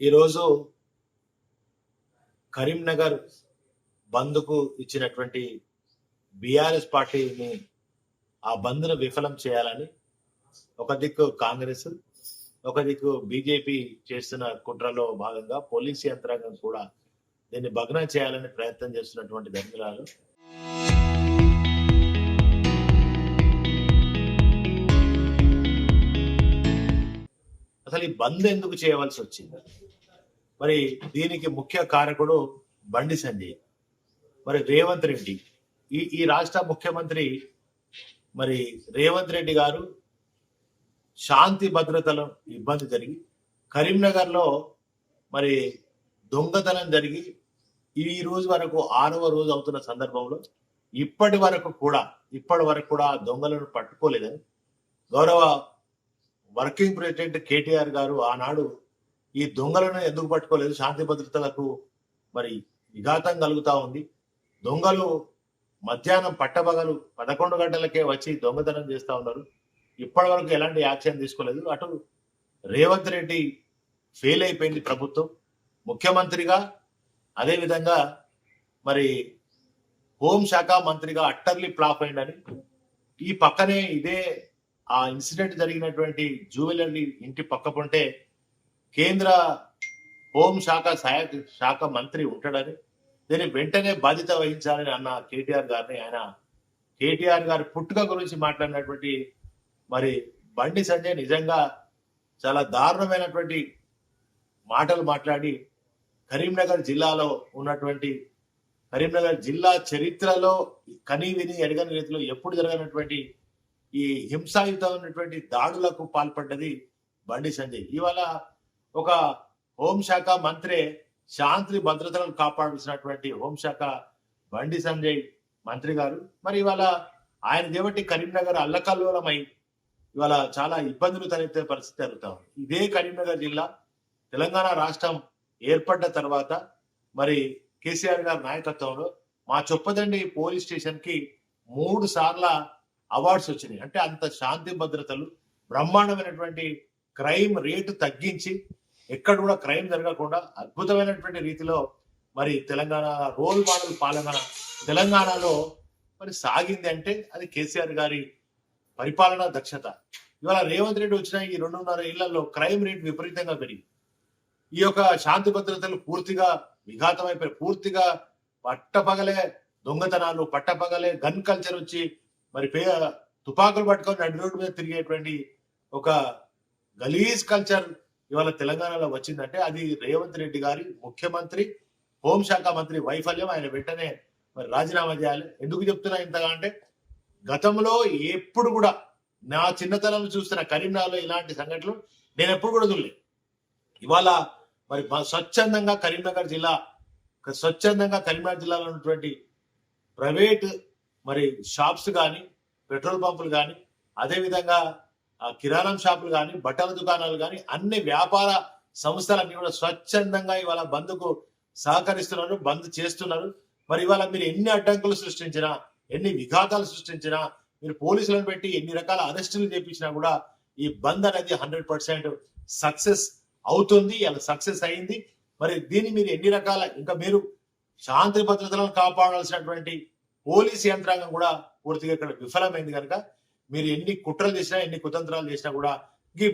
ఈరోజు కరీంనగర్ బంద్కు ఇచ్చినటువంటి బీఆర్ఎస్ పార్టీని ఆ బంద్ను విఫలం చేయాలని ఒక దిక్కు కాంగ్రెస్, ఒక దిక్కు బీజేపీ చేస్తున్న కుట్రలో భాగంగా పోలీసు యంత్రాంగం కూడా దీన్ని భగ్నం చేయాలని ప్రయత్నం చేస్తున్నటువంటి దంగలాలు అసలు ఈ బంద్ ఎందుకు చేయవలసి వచ్చింది? మరి దీనికి ముఖ్య కారకుడు బండి సంజయ్, మరి రేవంత్ రెడ్డి, ఈ రాష్ట్ర ముఖ్యమంత్రి మరి రేవంత్ రెడ్డి గారు శాంతి భద్రతల ఇబ్బంది జరిగి కరీంనగర్ లో మరి దొంగతనం జరిగి ఈ రోజు వరకు 6వ రోజు అవుతున్న సందర్భంలో ఇప్పటి వరకు కూడా దొంగలను పట్టుకోలేదని గౌరవ వర్కింగ్ ప్రెసిడెంట్ కేటీఆర్ గారు ఆనాడు ఈ దొంగలను ఎందుకు పట్టుకోలేదు, శాంతి భద్రతలకు మరి విఘాతం కలుగుతా ఉంది, దొంగలు మధ్యాహ్నం పట్టబగలు 11 గంటలకే వచ్చి దొంగతనం చేస్తా ఉన్నారు, ఇప్పటి వరకు ఎలాంటి యాక్షన్ తీసుకోలేదు. అటు రేవంత్ రెడ్డి ఫెయిల్ అయిపోయింది ప్రభుత్వం ముఖ్యమంత్రిగా, అదేవిధంగా మరి హోంశాఖ మంత్రిగా అట్టర్లీ ఫ్లాప్ అయిందని, ఈ పక్కనే ఇదే ఆ ఇన్సిడెంట్ జరిగినటువంటి జ్యువెలరీ ఇంటి పక్క పొంటే కేంద్ర హోంశాఖ సహాయక శాఖ మంత్రి ఉంటాడని, దీన్ని వెంటనే బాధ్యత వహించాలని అన్న కేటీఆర్ గారిని, ఆయన కేటీఆర్ గారి పుట్టుక గురించి మాట్లాడినటువంటి మరి బండి సంజయ్ నిజంగా చాలా దారుణమైనటువంటి మాటలు మాట్లాడి కరీంనగర్ జిల్లాలో ఉన్నటువంటి కరీంనగర్ జిల్లా చరిత్రలో కనీ విని ఎరగని రీతిలో ఎప్పుడు జరగనటువంటి ఈ హింసాయుతమైనటువంటి దాడులకు పాల్పడ్డది బండి సంజయ్. ఇవాళ ఒక హోంశాఖ మంత్రి శాంతి భద్రతలను కాపాడాల్సినటువంటి హోంశాఖ బండి సంజయ్ మంత్రి గారు మరి ఇవాళ ఆయన దేవటి కరీంనగర్ అల్లకల్లోలమై ఇవాళ చాలా ఇబ్బందులు తలెత్తే పరిస్థితి జరుగుతా ఉంది. ఇదే కరీంనగర్ జిల్లా తెలంగాణ రాష్ట్రం ఏర్పడ్డ తర్వాత మరి కేసీఆర్ గారి నాయకత్వంలో మా చొప్పదండి పోలీస్ స్టేషన్ కి 3 సార్ల అవార్డ్స్ వచ్చినాయి. అంటే అంత శాంతి భద్రతలు, బ్రహ్మాండమైనటువంటి క్రైమ్ రేటు తగ్గించి ఎక్కడ కూడా క్రైమ్ జరగకుండా అద్భుతమైనటువంటి రీతిలో మరి తెలంగాణ రోల్ మోడల్ పాలన తెలంగాణలో మరి సాగింది. అంటే అది కేసీఆర్ గారి పరిపాలనా దక్షత. ఇవాళ రేవంత్ రెడ్డి వచ్చిన ఈ 2.5 ఏళ్లలో క్రైమ్ రేట్ విపరీతంగా పెరిగింది. ఈ యొక్క శాంతి భద్రతలు పూర్తిగా విఘాతమైపోయి, పూర్తిగా పట్టపగలే దొంగతనాలు, పట్టపగలే గన్ కల్చర్ వచ్చి మరి తుపాకులు పట్టుకొని నడి రోడ్డు మీద తిరిగేటువంటి ఒక గలీజ్ కల్చర్ ఇవాళ తెలంగాణలో వచ్చిందంటే అది రేవంత్ రెడ్డి గారి ముఖ్యమంత్రి, హోంశాఖ మంత్రి వైఫల్యం. ఆయన వెంటనే మరి రాజీనామా చేయాలి. ఎందుకు చెప్తున్నా ఇంతగా అంటే గతంలో ఎప్పుడు కూడా నా చిన్నతనంలో చూస్తున్న కరీంనగర్లో ఇలాంటి సంఘటనలు నేను ఎప్పుడు కూడా చూడలేదు. ఇవాళ మరి స్వచ్ఛందంగా కరీంనగర్ జిల్లాలో ఉన్నటువంటి ప్రైవేట్ మరి షాప్స్ కానీ, పెట్రోల్ పంపులు కానీ, అదేవిధంగా కిరాణం షాపులు కానీ, బట్టల దుకాణాలు కానీ, అన్ని వ్యాపార సంస్థలన్నీ కూడా స్వచ్ఛందంగా ఇవాళ బంద్కు సహకరిస్తున్నారు, బంద్ చేస్తున్నారు. మరి ఇవాళ మీరు ఎన్ని అడ్డంకులు సృష్టించినా, ఎన్ని విఘాతాలు సృష్టించినా, మీరు పోలీసులను పెట్టి ఎన్ని రకాల అరెస్టులు చేపించినా కూడా ఈ బంద్ అనేది 100% సక్సెస్ అవుతుంది. అలా సక్సెస్ అయింది. మరి దీన్ని మీరు ఎన్ని రకాల ఇంకా మీరు శాంతి భద్రతలను కాపాడాల్సినటువంటి పోలీస్ యంత్రాంగం కూడా పూర్తిగా ఇక్కడ విఫలమైంది కనుక మీరు ఎన్ని కుట్రలు చేసినా, ఎన్ని కుతంత్రాలు చేసినా కూడా ఈ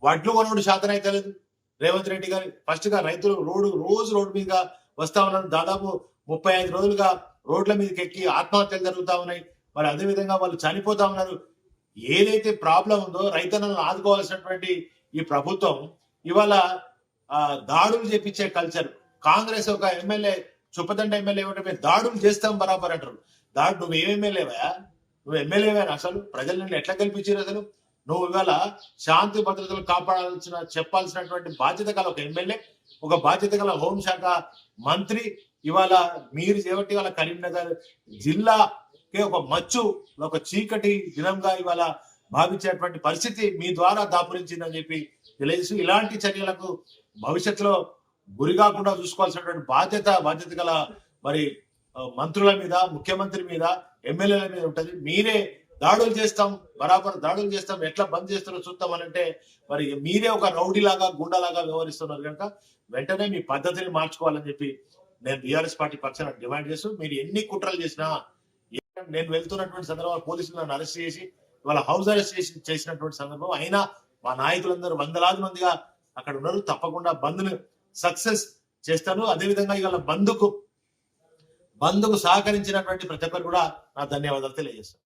వడ్లు కొనుగోలు శాతం అయితే లేదు. రేవంత్ రెడ్డి గారు ఫస్ట్ గా రైతులు రోజు రోడ్డు మీద వస్తా ఉన్నారు. దాదాపు 35 రోజులుగా రోడ్ల మీదకి ఎక్కి ఆత్మహత్యలు జరుగుతా ఉన్నాయి. మరి అదేవిధంగా వాళ్ళు చనిపోతా ఉన్నారు. ఏదైతే ప్రాబ్లం ఉందో రైతన్నలను ఆదుకోవాల్సినటువంటి ఈ ప్రభుత్వం ఇవాళ దాడులు చేపించే కల్చర్. కాంగ్రెస్ ఒక ఎమ్మెల్యే చుప్పదండ ఎమ్మెల్యే ఏమంటే దాడులు చేస్తాం బరాబర్ అంటారు. నువ్వు ఏం ఎమ్మెల్యేవా? నువ్వు ఎమ్మెల్యేవా? అసలు ప్రజలు నిన్ను ఎట్లా కల్పించారు? అసలు నువ్వు ఇవాళ శాంతి భద్రతలు చెప్పాల్సినటువంటి బాధ్యత గల ఒక ఎమ్మెల్యే, ఒక బాధ్యత గల హోంశాఖ మంత్రి ఇవాళ మీరు చేపట్టి ఇవాళ కరీంనగర్ జిల్లాకే ఒక మచ్చు, ఒక చీకటి దినంగా ఇవాళ భావించేటువంటి పరిస్థితి మీ ద్వారా దాపురించిందని చెప్పి తెలియజేసి ఇలాంటి చర్యలకు భవిష్యత్తులో గురి కాకుండా చూసుకోవాల్సినటువంటి బాధ్యత గల మరి మంత్రుల మీద, ముఖ్యమంత్రి మీద, ఎమ్మెల్యేల మీద ఉంటుంది. మీరే దాడులు చేస్తాం, బరాబర్ దాడులు చేస్తాం, ఎట్లా బంద్ చేస్తారో చూద్దాం అని అంటే మరి మీరే ఒక రౌడీ లాగా గుండాలాగా వ్యవహరిస్తున్నారు కనుక వెంటనే మీ పద్ధతిని మార్చుకోవాలని చెప్పి నేను బీఆర్ఎస్ పార్టీ పక్షాన డిమాండ్ చేస్తూ, మీరు ఎన్ని కుట్రలు చేసినా, నేను వెళ్తున్నటువంటి సందర్భంలో పోలీసులు నన్ను అరెస్ట్ చేసి వాళ్ళ హౌస్ అరెస్ట్ చేసినటువంటి సందర్భం అయినా మా నాయకులందరూ వందలాది మందిగా అక్కడ ఉన్నారు. తప్పకుండా బంద్ ను సక్సెస్ చేస్తాను. అదేవిధంగా ఇవాళ బంద్కు సహకరించినటువంటి ప్రతి ఒక్కరు కూడా నా ధన్యవాదాలు తెలియజేస్తాను.